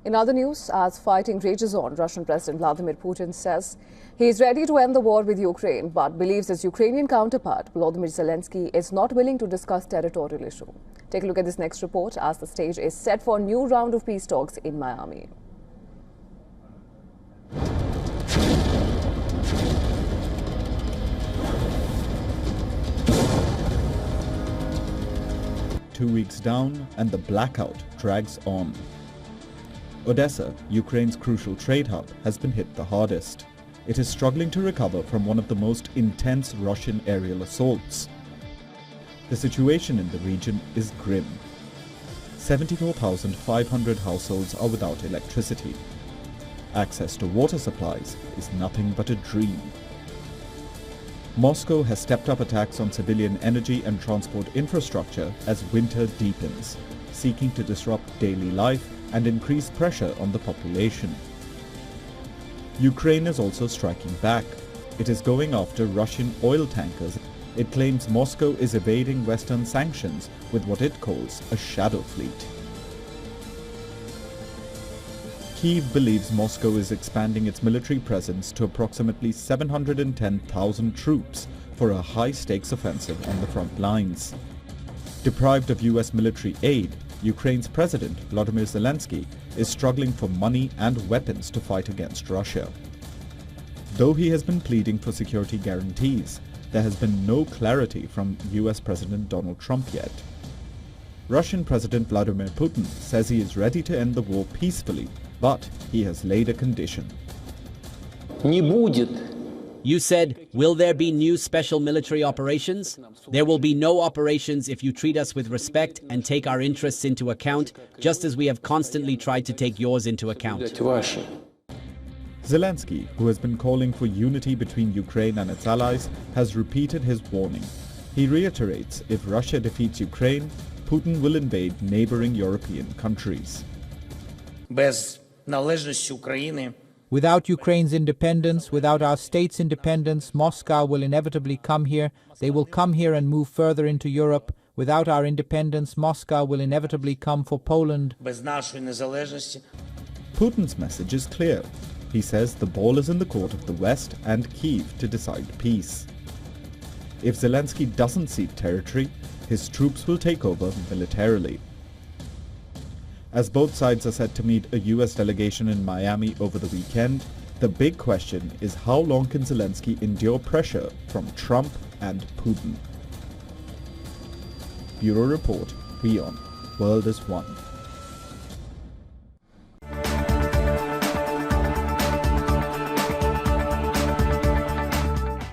In other news, as fighting rages on, Russian President Vladimir Putin says he is ready to end the war with Ukraine, but believes his Ukrainian counterpart, Volodymyr Zelensky, is not willing to discuss territorial issue. Take a look at this next report as the stage is set for a new round of peace talks in Miami. Two weeks down and the blackout drags on. Odessa, Ukraine's crucial trade hub, has been hit the hardest. It is struggling to recover from one of the most intense Russian aerial assaults. The situation in the region is grim. 74,500 households are without electricity. Access to water supplies is nothing but a dream. Moscow has stepped up attacks on civilian energy and transport infrastructure as winter deepens, seeking to disrupt daily life and increase pressure on the population. Ukraine is also striking back. It is going after Russian oil tankers. It claims Moscow is evading Western sanctions with what it calls a shadow fleet. Kyiv believes Moscow is expanding its military presence to approximately 710,000 troops for a high-stakes offensive on the front lines. Deprived of US military aid, Ukraine's President Vladimir Zelensky is struggling for money and weapons to fight against Russia. Though he has been pleading for security guarantees, there has been no clarity from US President Donald Trump yet. Russian President Vladimir Putin says he is ready to end the war peacefully, but he has laid a condition. Не будет. You said, will there be new special military operations? There will be no operations if you treat us with respect and take our interests into account, just as we have constantly tried to take yours into account. Zelensky, who has been calling for unity between Ukraine and its allies, has repeated his warning. He reiterates if Russia defeats Ukraine, Putin will invade neighboring European countries. Без належності України Without Ukraine's independence, without our state's independence, Moscow will inevitably come here. They will come here and move further into Europe. Without our independence, Moscow will inevitably come for Poland. без нашої незалежності. Putin's message is clear. He says the ball is in the court of the West and Kyiv to decide peace. If Zelensky doesn't cede territory, his troops will take over militarily. As both sides are set to meet a US delegation in Miami over the weekend, the big question is how long can Zelensky endure pressure from Trump and Putin? Bureau Report, WION, World is One.